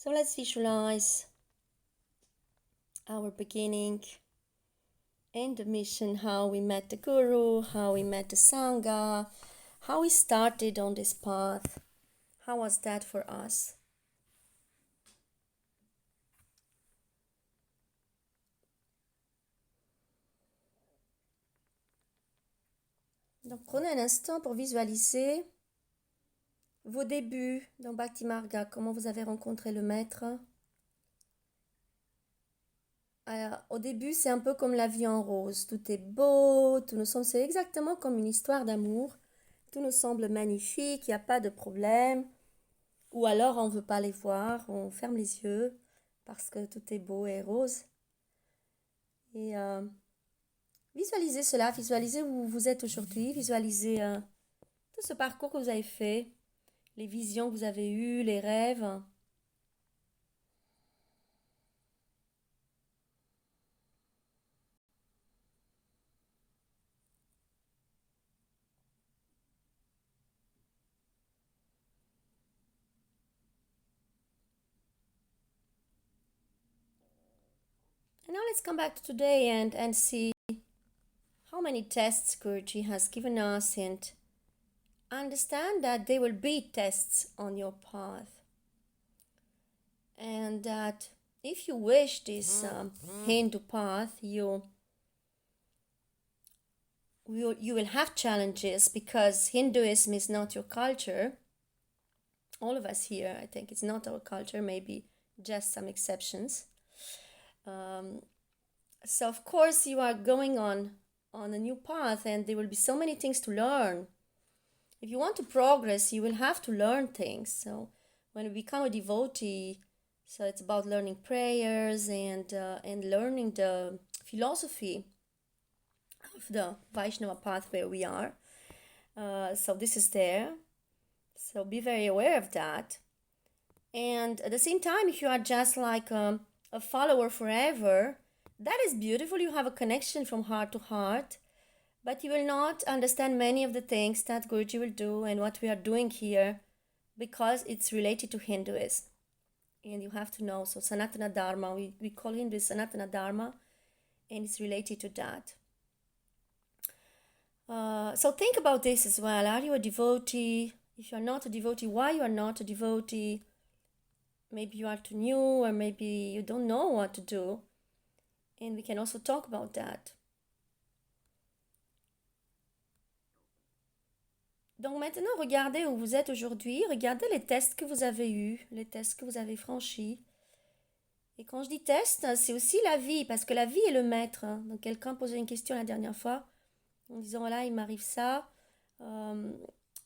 So let's visualize our beginning and the mission, how we met the Guru, how we met the Sangha, how we started on this path. How was that for us? Donc prenez un instant pour visualiser vos débuts dans Bhakti Marga, comment vous avez rencontré le maître. Alors, au début, c'est un peu comme la vie en rose. Tout est beau, tout nous semble, c'est exactement comme une histoire d'amour. Tout nous semble magnifique, il n'y a pas de problème. Ou alors, on ne veut pas les voir, on ferme les yeux parce que tout est beau et rose. Et visualisez cela, visualisez où vous êtes aujourd'hui, visualisez tout ce parcours que vous avez fait, les visions que vous avez eues, les rêves. And now let's come back to today and see how many tests Guruji has given us and understand that there will be tests on your path. And that if you wish this Hindu path, you will have challenges because Hinduism is not your culture. All of us here, I think it's not our culture, maybe just some exceptions. So of course you are going on a new path and there will be so many things to learn. If you want to progress, you will have to learn things. So when we become a devotee, so it's about learning prayers and learning the philosophy of the Vaishnava path where we are. So this is there. So be very aware of that. And at the same time, if you are just like a follower forever, that is beautiful. You have a connection from heart to heart, but you will not understand many of the things that Guruji will do and what we are doing here because it's related to Hinduism. And you have to know, so Sanatana Dharma, we call Hinduism Sanatana Dharma, and it's related to that. So think about this as well. Are you a devotee? If you are not a devotee, why you are not a devotee? Maybe you are too new, or maybe you don't know what to do. And we can also talk about that. Donc maintenant, regardez où vous êtes aujourd'hui, regardez les tests que vous avez eus, les tests que vous avez franchis. Et quand je dis test, c'est aussi la vie, parce que la vie est le maître. Donc quelqu'un posait une question la dernière fois, en disant, voilà, il m'arrive ça,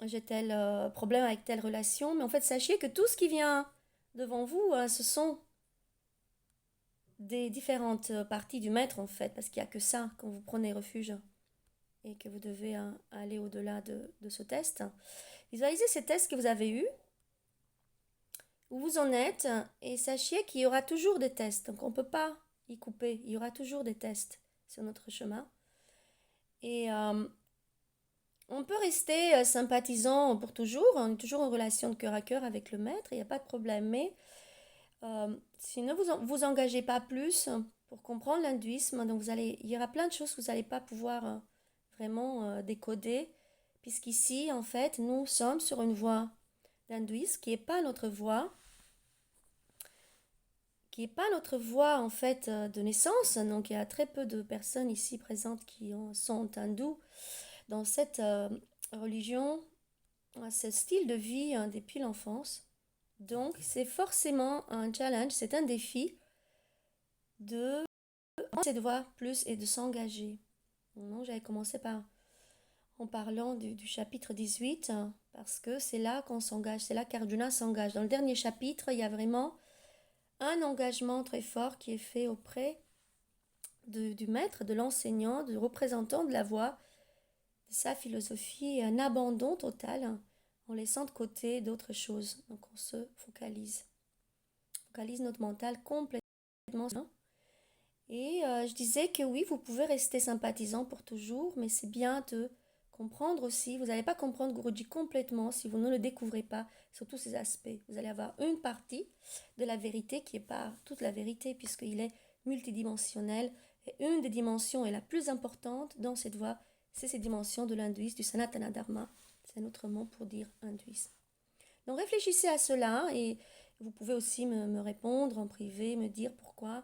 j'ai tel problème avec telle relation, mais en fait, sachez que tout ce qui vient devant vous, ce sont des différentes parties du maître, en fait, parce qu'il n'y a que ça quand vous prenez refuge et que vous devez aller au-delà de ce test. Visualisez ces tests que vous avez eus, où vous en êtes, et sachez qu'il y aura toujours des tests. Donc on ne peut pas y couper, il y aura toujours des tests sur notre chemin. Et on peut rester sympathisant pour toujours, on est toujours en relation de cœur à cœur avec le maître, il n'y a pas de problème, mais si ne vous engagez pas plus pour comprendre l'hindouisme, donc il y aura plein de choses que vous n'allez pas pouvoir vraiment décoder, puisqu'ici, en fait, nous sommes sur une voie d'hindouisme qui n'est pas notre voie, en fait de naissance. Donc il y a très peu de personnes ici présentes qui sont hindous dans cette religion, ce style de vie depuis l'enfance. Donc c'est forcément un challenge, c'est un défi de prendre cette voie plus et de s'engager. J'avais commencé en parlant du chapitre 18, parce que c'est là qu'on s'engage, c'est là qu'Arjuna s'engage. Dans le dernier chapitre, il y a vraiment un engagement très fort qui est fait auprès du maître, de l'enseignant, du représentant de la voie, de sa philosophie, et un abandon total en laissant de côté d'autres choses. Donc on se focalise notre mental complètement. Et je disais que oui, vous pouvez rester sympathisant pour toujours, mais c'est bien de comprendre aussi. Vous n'allez pas comprendre Guruji complètement si vous ne le découvrez pas sur tous ces aspects. Vous allez avoir une partie de la vérité qui n'est pas toute la vérité puisqu'il est multidimensionnel. Et une des dimensions et la plus importante dans cette voie, c'est ces dimensions de l'hindouisme, du Sanatana Dharma. C'est un autre mot pour dire hindouisme. Donc réfléchissez à cela et vous pouvez aussi me répondre en privé, me dire pourquoi.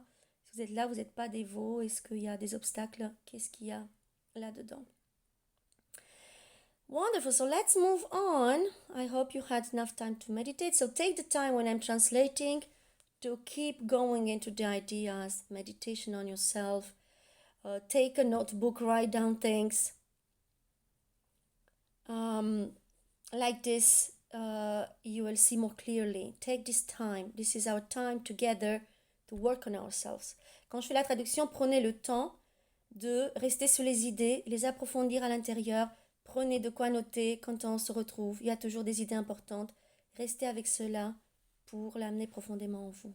Si vous êtes là, vous n'êtes pas dévot, est-ce qu'il y a des obstacles? Qu'est-ce qu'il y a là-dedans? Wonderful. So let's move on. I hope you had enough time to meditate. So take the time when I'm translating to keep going into the ideas, meditation on yourself. Take a notebook, write down things. Like this, you will see more clearly. Take this time. This is our time together to work on ourselves. Quand je fais la traduction, prenez le temps de rester sur les idées, les approfondir à l'intérieur. Prenez de quoi noter quand on se retrouve. Il y a toujours des idées importantes. Restez avec cela pour l'amener profondément en vous.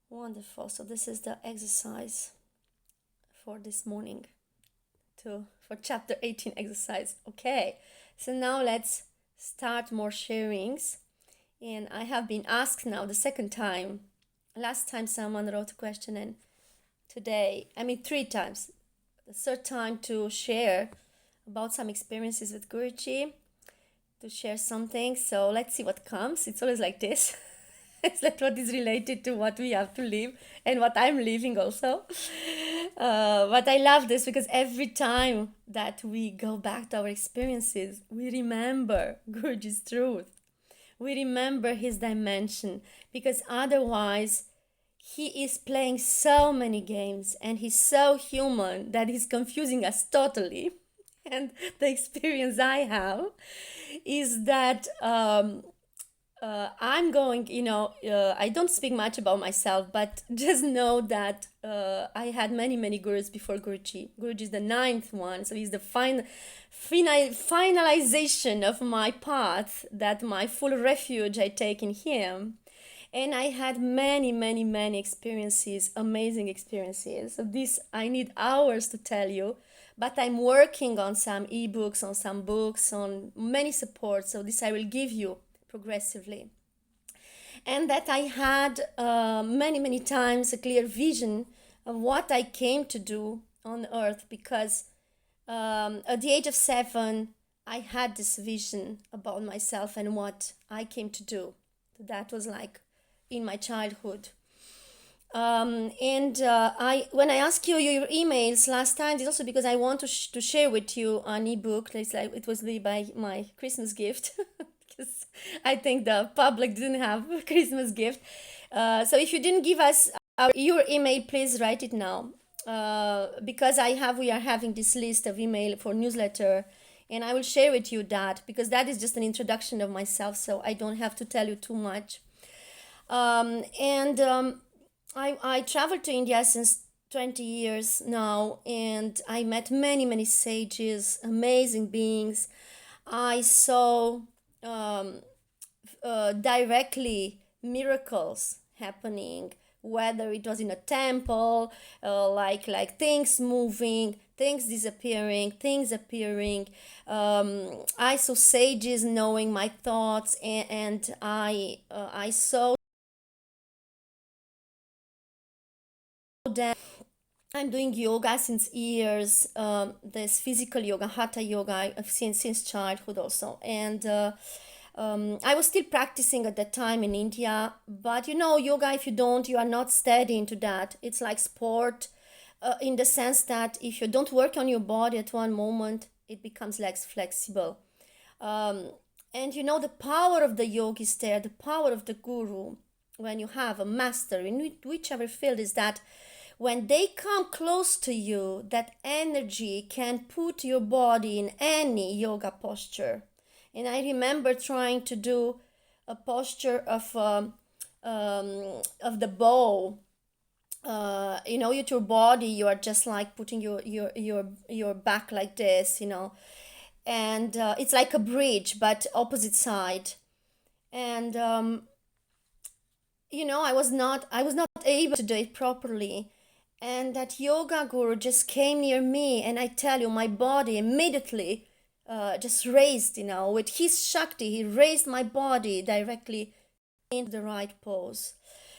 Wonderful. So this is the exercise for this morning. For chapter 18 exercise. Okay. So now let's start more sharings. And I have been asked now the second time. Last time someone wrote a question and today, 3 times. The third time to share about some experiences with Guruji, to share something. So let's see what comes. It's always like this. It's like what is related to what we have to live and what I'm living also. But I love this because every time that we go back to our experiences, we remember Guruji's truth. We remember his dimension because otherwise he is playing so many games and he's so human that he's confusing us totally. And the experience I have is that I'm going, I don't speak much about myself, but just know that I had many gurus before Guruji. Guruji is the 9th one, so he's the finalization of my path, that my full refuge I take in him. And I had many experiences, amazing experiences. So this, I need hours to tell you, but I'm working on some ebooks, on some books, on many supports. So this I will give you progressively. And that I had many times a clear vision of what I came to do on earth, because at the age of 7, I had this vision about myself and what I came to do. That was like in my childhood. When I asked you your emails last time, it's also because I want to share with you an ebook. It's like it was by my Christmas gift. Because I think the public didn't have a Christmas gift. So if you didn't give us your email, please write it now. Because we are having this list of email for newsletter, and I will share with you that, because that is just an introduction of myself, so I don't have to tell you too much. I traveled to India since 20 years now, and I met many sages, amazing beings. I saw directly miracles happening, whether it was in a temple, like things moving, things disappearing, things appearing. I saw sages knowing my thoughts, and I saw them. I'm doing yoga since years. There's physical yoga, hatha yoga I've seen since childhood also. And I was still practicing at that time in India. But yoga, if you are not steady into that. It's like sport in the sense that if you don't work on your body at one moment, it becomes less flexible. And the power of the yogi is there, the power of the guru, when you have a master in whichever field, is that when they come close to you, that energy can put your body in any yoga posture. And I remember trying to do a posture of the bow. With your body, you are just like putting your back like this, and it's like a bridge, but opposite side. And I was not able to do it properly. And that yoga guru just came near me, and I tell you, my body immediately just raised, with his Shakti, he raised my body directly into the right pose.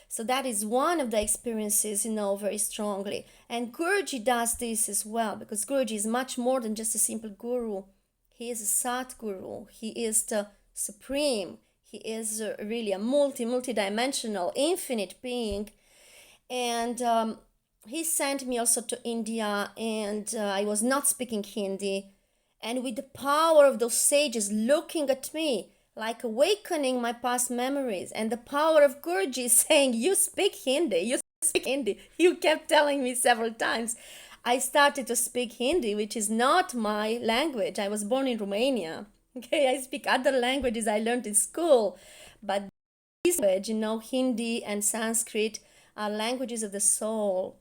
So that is one of the experiences, very strongly. And Guruji does this as well, because Guruji is much more than just a simple guru. He is a Satguru. He is the supreme. He is really a multi-dimensional, infinite being. And he sent me also to India, and I was not speaking Hindi. And with the power of those sages looking at me, like awakening my past memories, and the power of Guruji saying, you speak Hindi, you speak Hindi. You kept telling me several times. I started to speak Hindi, which is not my language. I was born in Romania. Okay, I speak other languages I learned in school. But this language, Hindi and Sanskrit are languages of the soul.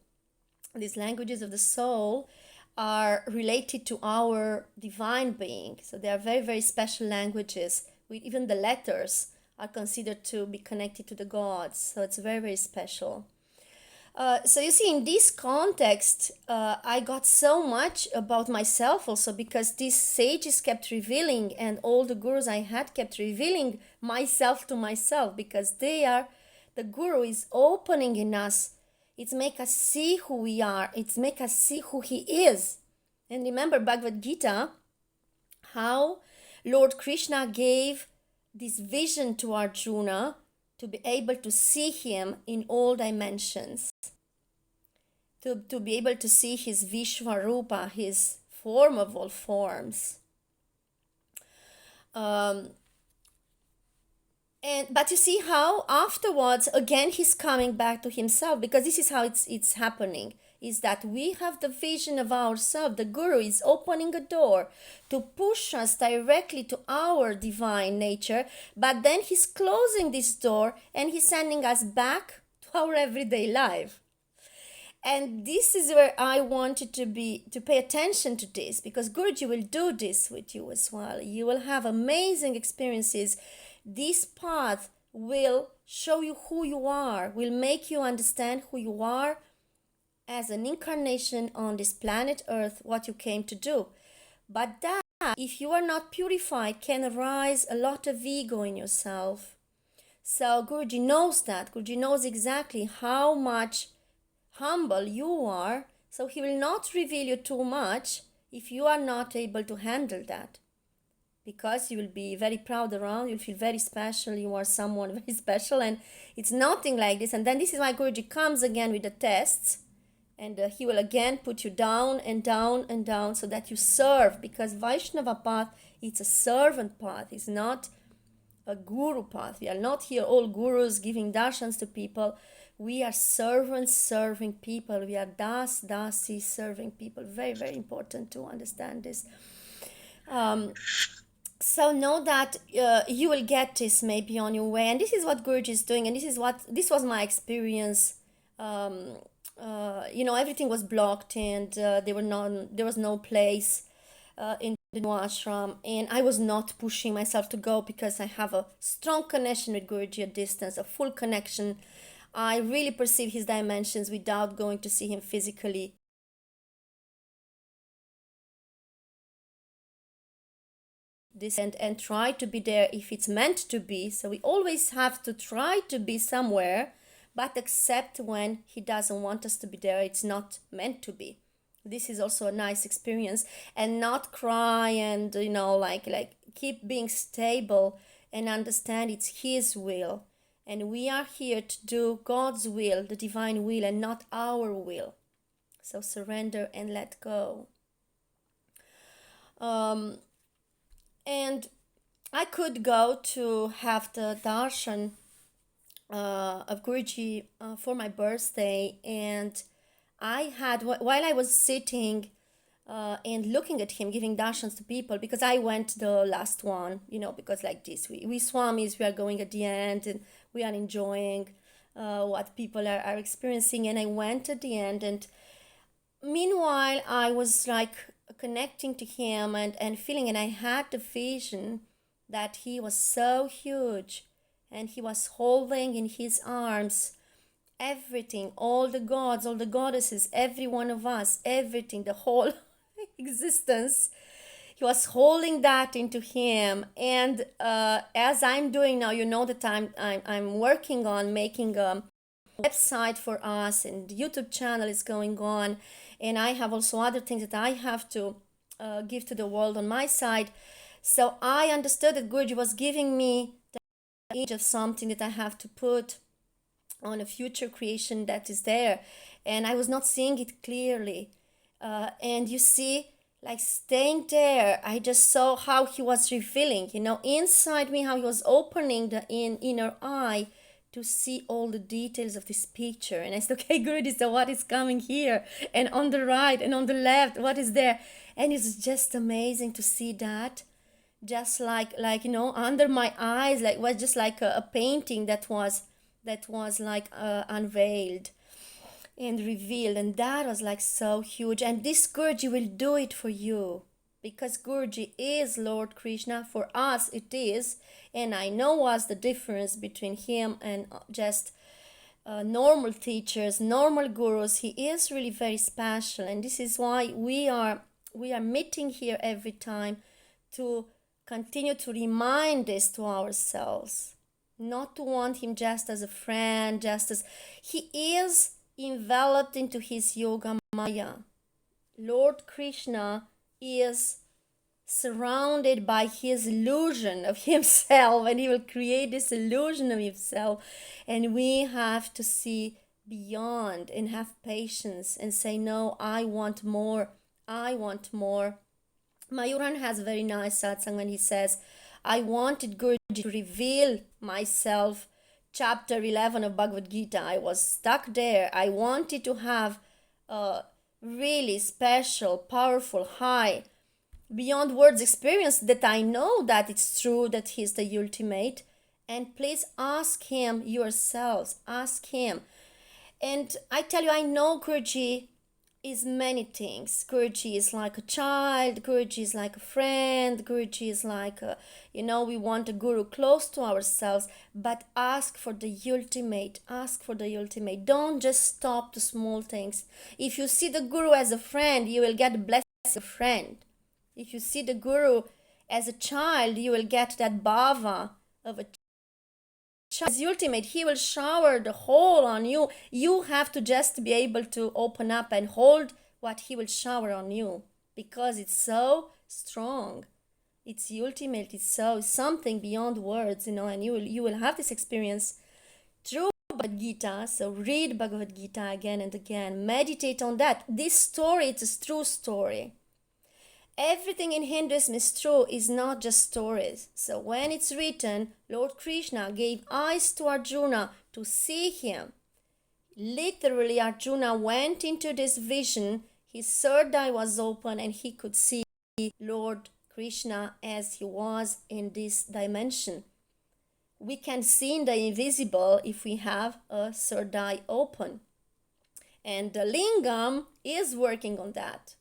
These languages of the soul are related to our divine being. So they are very, very special languages. Even the letters are considered to be connected to the gods. So it's very, very special. So you see, in this context, I got so much about myself also, because these sages kept revealing, and all the gurus I had kept revealing myself to myself, because the guru is opening in us. It's make us see who we are. It's make us see who he is. And remember Bhagavad Gita, how Lord Krishna gave this vision to Arjuna to be able to see him in all dimensions, to be able to see his Vishwarupa, his form of all forms. But you see how afterwards, again, he's coming back to himself, because this is how it's happening, is that we have the vision of ourselves. The Guru is opening a door to push us directly to our divine nature, but then he's closing this door and he's sending us back to our everyday life. And this is where I wanted to pay attention to this, because Guruji will do this with you as well. You will have amazing experiences. This path will show you who you are, will make you understand who you are as an incarnation on this planet Earth, what you came to do. But that, if you are not purified, can arise a lot of ego in yourself. So Guruji knows that. Guruji knows exactly how much humble you are, so he will not reveal you too much if you are not able to handle that, because you will be very proud around, you'll feel very special, you are someone very special, and it's nothing like this. And then this is why Guruji comes again with the tests, and he will again put you down and down and down, so that you serve, because Vaishnava path, it's a servant path, it's not a guru path. We are not here all gurus giving darshans to people. We are servants serving people. We are dasi serving people. Very, very important to understand this. So know that you will get this maybe on your way. And this is what Guruji is doing. And this was my experience. Everything was blocked, and there was no place in the new ashram, and I was not pushing myself to go, because I have a strong connection with Guruji at distance, a full connection. I really perceive his dimensions without going to see him physically. This and try to be there if it's meant to be. So we always have to try to be somewhere, but accept when he doesn't want us to be there. It's not meant to be. This is also a nice experience, and not cry and like keep being stable and understand it's his will. And we are here to do God's will, the divine will, and not our will. So surrender and let go. And I could go to have the darshan of Guruji for my birthday, and I had, while I was sitting and looking at him giving darshans to people, because I went the last one, because like this, we Swamis, we are going at the end, and we are enjoying what people are experiencing, and I went at the end, and meanwhile I was like connecting to him and feeling, and I had the vision that he was so huge, and he was holding in his arms everything, all the gods, all the goddesses, every one of us, everything, the whole existence. He was holding that into him. And as I'm doing now, you know that I'm working on making a website for us, and the YouTube channel is going on, and I have also other things that I have to give to the world on my side. So I understood that Guruji was giving me the image of something that I have to put on a future creation that is there, and I was not seeing it clearly. And you see, like staying there, I just saw how he was revealing, inside me, how he was opening the inner eye to see all the details of this picture. And I said, okay, Guruji, so what is coming here? And on the right and on the left, what is there? And it's just amazing to see that. Just like under my eyes, like was just like a painting that was like unveiled and revealed, and that was like so huge. And this Guruji will do it for you, because Guruji is Lord Krishna. For us it is, and I know what's the difference between him and just normal teachers, normal gurus. He is really very special, and this is why we are meeting here every time, to continue to remind this to ourselves, not to want him just as a friend, just as he is enveloped into his yoga maya. Lord Krishna is surrounded by his illusion of himself, and he will create this illusion of himself, and we have to see beyond and have patience and say, no, I want more, I want more. Mayuran has a very nice satsang when he says, I wanted Guruji to reveal myself. Chapter 11 of Bhagavad Gita, I was stuck there. I wanted to have a really special, powerful, high, beyond words experience, that I know that it's true, that he's the ultimate. And please ask him yourselves, ask him. And I tell you, I know Guruji is many things. Guruji is like a child, Guruji is like a friend, Guruji is like we want a guru close to ourselves, but ask for the ultimate, ask for the ultimate. Don't just stop to small things. If you see the guru as a friend, you will get blessed as a friend. If you see the guru as a child, you will get that bhava of a child. As ultimate, he will shower the whole on you. You have to just be able to open up and hold what he will shower on you, because it's so strong. It's ultimate. It's so something beyond words, and you will have this experience through Bhagavad Gita. So read Bhagavad Gita again and again. Meditate on that. This story, it's a true story. Everything in Hinduism is true, is not just stories. So when it's written, Lord Krishna gave eyes to Arjuna to see him. Literally, Arjuna went into this vision. His third eye was open and he could see Lord Krishna as he was in this dimension. We can see in the invisible if we have a third eye open. And the lingam is working on that.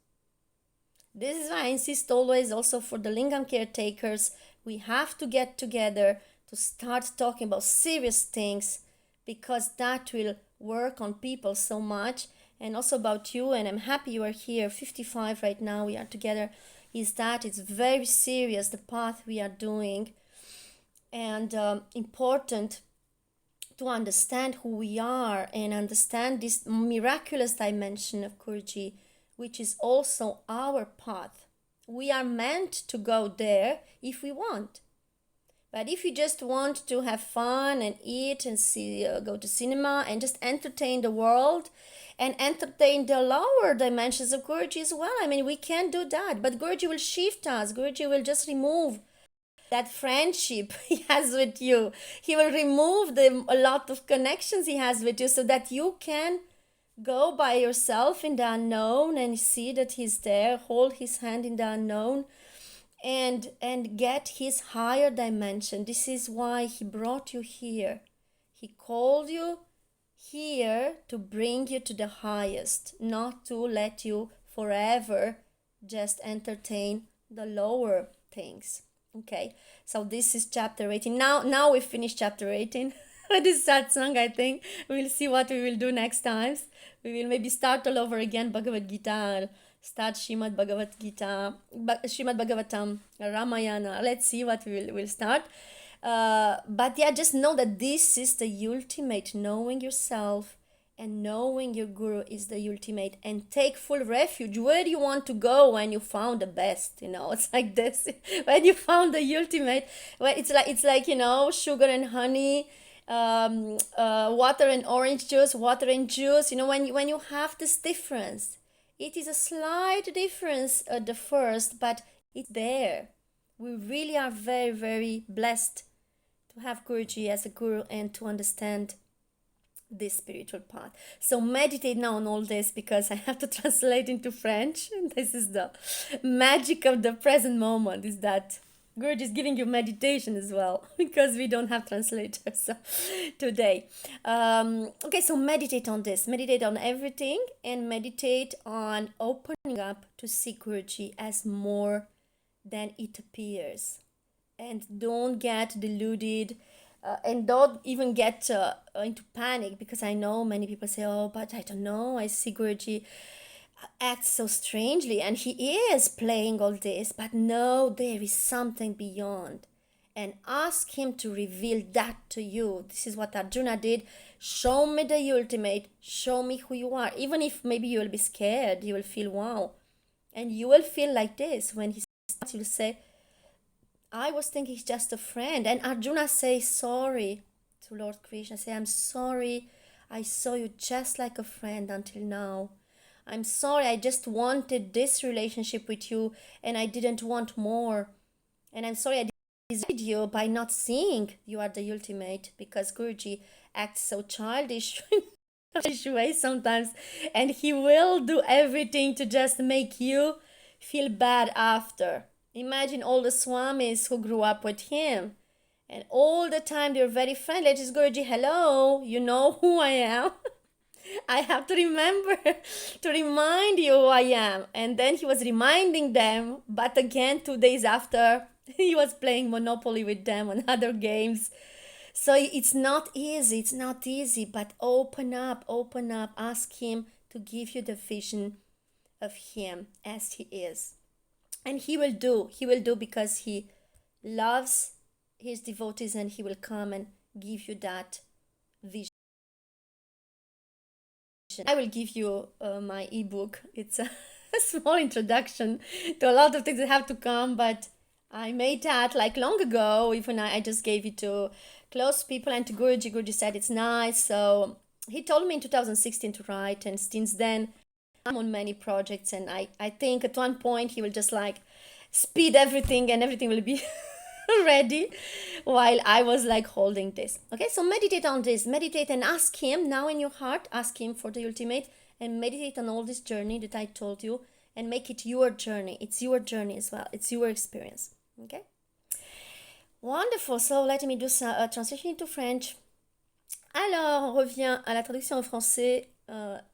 This is why I insist always also for the lingam caretakers, we have to get together to start talking about serious things, because that will work on people so much, and also about you. And I'm happy you are here, 55 right now, we are together, is that it's very serious, the path we are doing, and important to understand who we are and understand this miraculous dimension of Guruji, which is also our path. We are meant to go there if we want. But if you just want to have fun and eat and see, go to cinema and just entertain the world and entertain the lower dimensions of Guruji as well, we can do that. But Guruji will shift us. Guruji will just remove that friendship he has with you. He will remove a lot of connections he has with you, so that you can go by yourself in the unknown and see that he's there, hold his hand in the unknown, and get his higher dimension. This is why he brought you here. He called you here to bring you to the highest, not to let you forever just entertain the lower things. Okay, so this is chapter 18. Now we finished chapter 18. with this satsang, I think. We'll see what we will do next time. We will maybe start all over again Bhagavad Gita, start Srimad Bhagavatam, Ramayana. Let's see what we'll start. But yeah, just know that this is the ultimate. Knowing yourself and knowing your guru is the ultimate. And take full refuge. Where do you want to go when you found the best? It's like this. When you found the ultimate, well, it's like sugar and honey, water and orange juice, water and juice. When you have this difference, it is a slight difference at the first, but it's there. We really are very, very blessed to have Guruji as a guru and to understand this spiritual path. So meditate now on all this, because I have to translate into French. This is the magic of the present moment, is that Guruji is giving you meditation as well, because we don't have translators today. Okay, so meditate on this. Meditate on everything, and meditate on opening up to see Guruji as more than it appears. And don't get deluded, and don't even get into panic, because I know many people say, oh, but I don't know, I see Guruji act so strangely, and he is playing all this, but no, there is something beyond. And ask him to reveal that to you. This is what Arjuna did. Show me the ultimate, show me who you are. Even if maybe you will be scared, you will feel wow. And you will feel like this when he starts, you'll say, I was thinking he's just a friend. And Arjuna says sorry to Lord Krishna. Say, I'm sorry, I saw you just like a friend until now. I'm sorry, I just wanted this relationship with you and I didn't want more. And I'm sorry I deceived you by not seeing you are the ultimate, because Guruji acts so childish way sometimes, and he will do everything to just make you feel bad after. Imagine all the Swamis who grew up with him, and all the time they're very friendly. Just Guruji, hello, you know who I am? I have to remember to remind you who I am. And then he was reminding them, but again 2 days after, he was playing Monopoly with them and other games. So it's not easy, but open up, ask him to give you the vision of him as he is. And he will do, because he loves his devotees, and he will come and give you that vision. I will give you my ebook. It's a small introduction to a lot of things that have to come, but I made that like long ago. Even I just gave it to close people and to Guruji. Guruji said it's nice. So he told me in 2016 to write, and since then I'm on many projects, and I think at one point he will just like speed everything and everything will be ready while I was like holding this. Okay, so meditate on this, meditate and ask him now in your heart, ask him for the ultimate, and meditate on all this journey that I told you, and make it your journey. It's your journey as well, it's your experience. Okay, wonderful. So let me do a translation into French. Alors on revient à la traduction en français.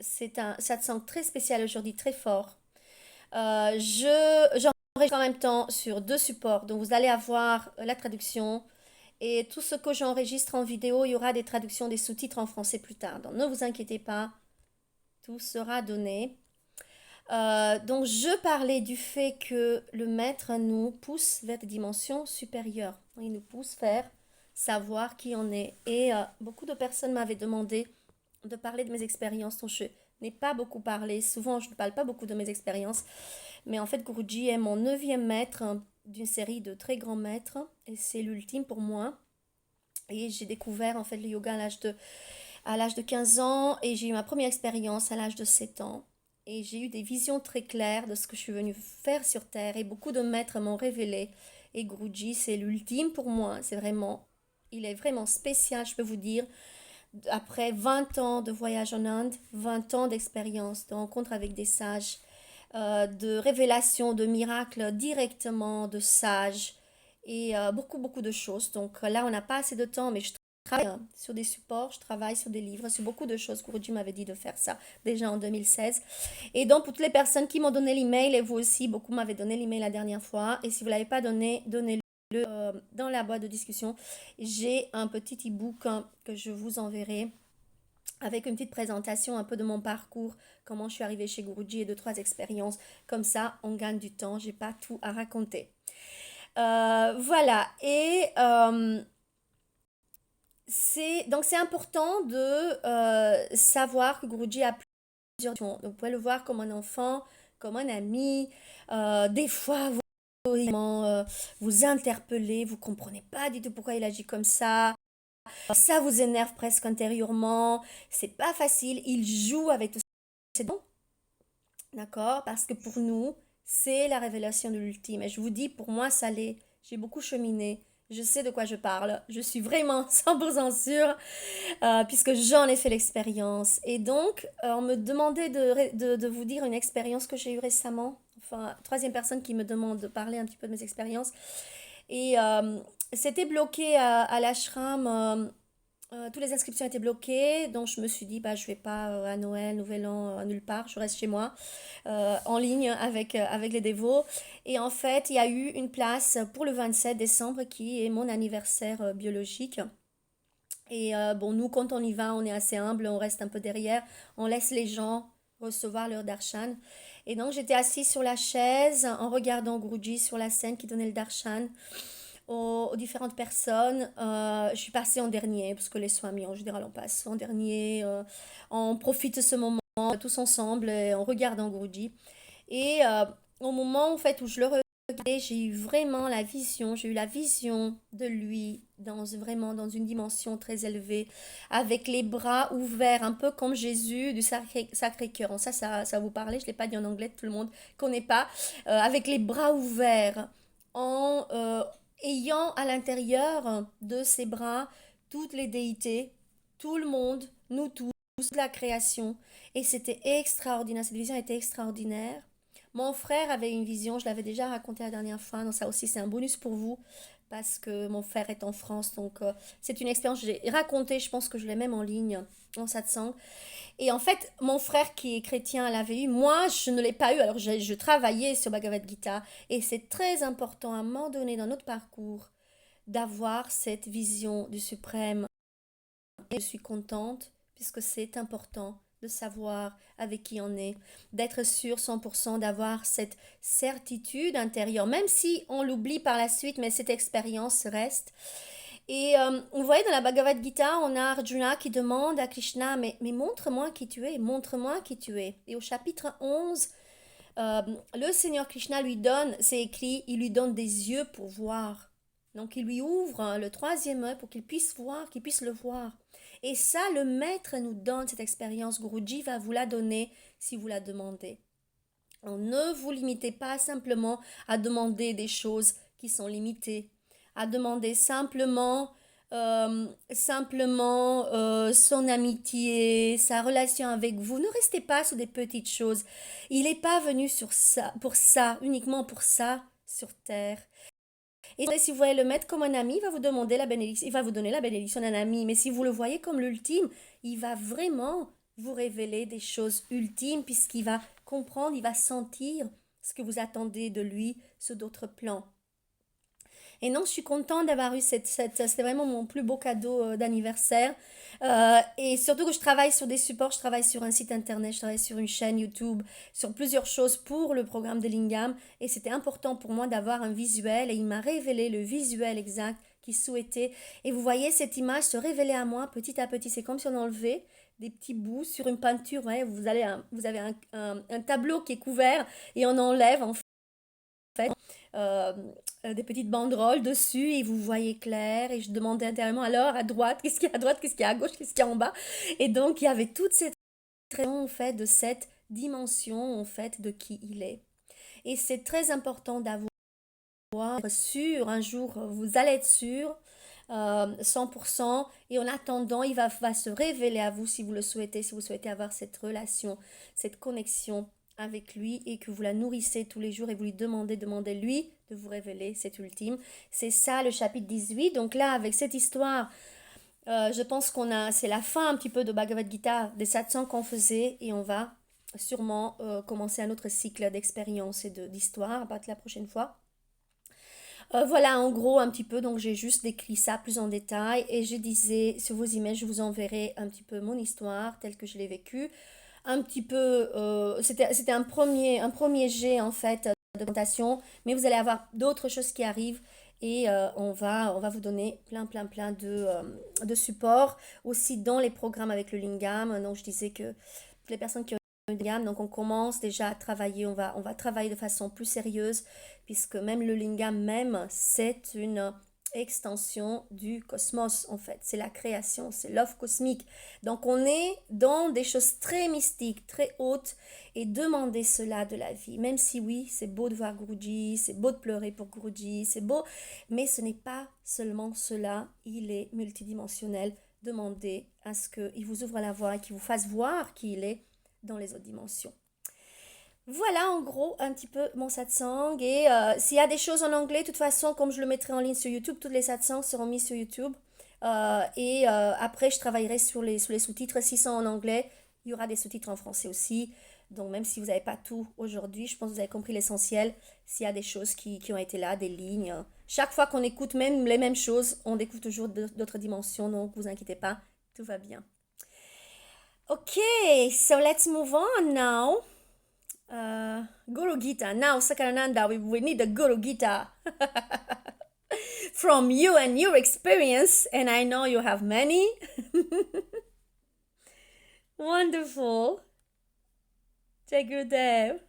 C'est un satsang très spécial aujourd'hui, très fort. J'enregistre en même temps sur 2 supports, donc vous allez avoir la traduction, et tout ce que j'enregistre en vidéo, il y aura des traductions, des sous-titres en français plus tard. Donc ne vous inquiétez pas, tout sera donné. Donc je parlais du fait que le maître nous pousse vers des dimensions supérieures. Il nous pousse vers savoir qui on est. Et beaucoup de personnes m'avaient demandé de parler de mes expériences, dont je n'ai pas beaucoup parlé. Souvent, je ne parle pas beaucoup de mes expériences. Mais en fait, Guruji est mon 9e maître d'une série de très grands maîtres. Et c'est l'ultime pour moi. Et j'ai découvert en fait le yoga à l'âge de 15 ans. Et j'ai eu ma première expérience à l'âge de 7 ans. Et j'ai eu des visions très claires de ce que je suis venue faire sur Terre. Et beaucoup de maîtres m'ont révélé. Et Guruji, c'est l'ultime pour moi. Il est vraiment spécial, je peux vous dire. Après 20 ans de voyage en Inde, 20 ans d'expérience, de rencontres avec des sages, de révélations, de miracles directement, de sages, et beaucoup de choses. Donc là, on n'a pas assez de temps, mais je travaille sur des supports, je travaille sur des livres, sur beaucoup de choses. Guruji m'avait dit de faire ça déjà en 2016. Et donc, pour toutes les personnes qui m'ont donné l'email, et vous aussi, beaucoup m'avaient donné l'email la dernière fois, et si vous ne l'avez pas donné, donnez-le. dans la boîte de discussion, j'ai un petit e-book que je vous enverrai avec une petite présentation un peu de mon parcours, comment je suis arrivée chez Guruji et 2-3 expériences. Comme ça, on gagne du temps, j'ai pas tout à raconter. Voilà, et donc c'est important de savoir que Guruji a plusieurs options. Donc, vous pouvez le voir comme un enfant, comme un ami. Des fois, vous interpellez, vous comprenez pas du tout pourquoi il agit comme ça vous énerve presque intérieurement, c'est pas facile, il joue avec tout ça, d'accord? Parce que pour nous, c'est la révélation de l'ultime. Et je vous dis, pour moi, ça l'est. J'ai beaucoup cheminé. Je sais de quoi je parle. Je suis vraiment 100% sûre, puisque j'en ai fait l'expérience. Et donc, on me demandait de vous dire une expérience que j'ai eue récemment. Enfin, troisième personne qui me demande de parler un petit peu de mes expériences. Et c'était bloqué à l'ashram. Toutes les inscriptions étaient bloquées, donc je me suis dit, bah, je vais pas à Noël, Nouvel An, nulle part, je reste chez moi, en ligne avec les dévots. Et en fait, il y a eu une place pour le 27 décembre qui est mon anniversaire biologique. Et bon, nous, quand on y va, on est assez humble, on reste un peu derrière, on laisse les gens recevoir leur darshan. Et donc, j'étais assise sur la chaise en regardant Guruji sur la scène qui donnait le darshan aux différentes personnes. Je suis passée en dernier, parce que les Swami, en général, on passe en dernier. On profite de ce moment tous ensemble, et on regarde en Guruji. Et au moment en fait, où je le regardais, j'ai eu vraiment la vision, j'ai eu la vision de lui vraiment dans une dimension très élevée, avec les bras ouverts, un peu comme Jésus du Sacré-Cœur. Ça vous parlait, je ne l'ai pas dit en anglais, tout le monde ne connaît pas. Avec les bras ouverts, en ayant à l'intérieur de ses bras toutes les déités, tout le monde, nous tous, toute la création. Et c'était extraordinaire, cette vision était extraordinaire. Mon frère avait une vision, je l'avais déjà raconté la dernière fois, donc ça aussi c'est un bonus pour vous, parce que mon frère est en France, donc c'est une expérience que j'ai racontée, je pense que je l'ai même en ligne, en satsang. Et en fait, mon frère qui est chrétien l'avait eu, moi je ne l'ai pas eu, alors je travaillais sur Bhagavad Gita, et c'est très important à un moment donné dans notre parcours d'avoir cette vision du suprême. Et je suis contente, puisque c'est important de savoir avec qui on est, d'être sûr 100%, d'avoir cette certitude intérieure, même si on l'oublie par la suite, mais cette expérience reste. Et vous voyez, dans la Bhagavad Gita, on a Arjuna qui demande à Krishna, mais montre-moi qui tu es, montre-moi qui tu es. Et au chapitre 11, euh, le Seigneur Krishna lui donne, c'est écrit, il lui donne des yeux pour voir. Donc il lui ouvre le troisième œil pour qu'il puisse voir, qu'il puisse le voir. Et ça, le maître nous donne cette expérience. Guruji va vous la donner si vous la demandez. Alors, ne vous limitez pas simplement à demander des choses qui sont limitées, à demander simplement son amitié, sa relation avec vous. Ne restez pas sur des petites choses. Il n'est pas venu pour ça, uniquement pour ça, sur terre. Et si vous voyez le mettre comme un ami, il va vous demander la bénédiction, il va vous donner la bénédiction d'un ami. Mais si vous le voyez comme l'ultime, il va vraiment vous révéler des choses ultimes puisqu'il va comprendre, il va sentir ce que vous attendez de lui sur d'autres plans. Et non, je suis contente d'avoir eu c'était vraiment mon plus beau cadeau d'anniversaire. Et surtout que je travaille sur des supports, je travaille sur un site internet, je travaille sur une chaîne YouTube, sur plusieurs choses pour le programme de Lingam. Et c'était important pour moi d'avoir un visuel et il m'a révélé le visuel exact qu'il souhaitait. Et vous voyez cette image se révéler à moi petit à petit. C'est comme si on enlevait des petits bouts sur une peinture. Ouais, vous avez un tableau qui est couvert et on enlève en fait euh, des petites banderoles dessus et vous voyez clair et je demandais intérieurement alors à droite, qu'est-ce qu'il y a à droite, qu'est-ce qu'il y a à gauche, qu'est-ce qu'il y a en bas et donc il y avait toute cette raison en fait de cette dimension en fait de qui il est et c'est très important d'avoir sûr, un jour vous allez être sûr 100% et en attendant il va se révéler à vous si vous le souhaitez, si vous souhaitez avoir cette relation, cette connexion avec lui et que vous la nourrissez tous les jours et vous lui demandez-lui de vous révéler cet ultime. C'est ça le chapitre 18. Donc là, avec cette histoire, je pense c'est la fin un petit peu de Bhagavad Gita, des satsangs qu'on faisait et on va sûrement commencer un autre cycle d'expérience et d'histoire à partir de la prochaine fois. Voilà, en gros, un petit peu. Donc, j'ai juste décrit ça plus en détail. Et je disais, sur vos emails, je vous enverrai un petit peu mon histoire telle que je l'ai vécue. Un petit peu, c'était un premier jet, en fait, de présentation. Mais vous allez avoir d'autres choses qui arrivent. Et on va vous donner plein de supports. Aussi dans les programmes avec le Lingam. Donc, je disais que les personnes qui ont une lingam, donc on commence déjà à travailler, on va travailler de façon plus sérieuse, puisque même le lingam même, c'est une extension du cosmos en fait, c'est la création, c'est l'offre cosmique. Donc on est dans des choses très mystiques, très hautes, et demander cela de la vie, même si oui, c'est beau de voir Guruji, c'est beau de pleurer pour Guruji, c'est beau, mais ce n'est pas seulement cela, il est multidimensionnel. Demandez à ce qu'il vous ouvre la voie et qu'il vous fasse voir qui il est dans les autres dimensions. Voilà en gros un petit peu mon satsang. Et s'il y a des choses en anglais, de toute façon, comme je le mettrai en ligne sur YouTube, toutes les satsangs seront mis sur YouTube. Après, je travaillerai sur les sous-titres. Si c'est en anglais, il y aura des sous-titres en français aussi. Donc même si vous n'avez pas tout aujourd'hui, je pense que vous avez compris l'essentiel. S'il y a des choses qui ont été là, des lignes. Chaque fois qu'on écoute même les mêmes choses, on découvre toujours d'autres dimensions. Donc vous inquiétez pas, tout va bien. Okay, so let's move on now. Guru Gita. Now, Sakarananda, we need a Guru Gita from you and your experience, and I know you have many. Wonderful. Jai Gurudev.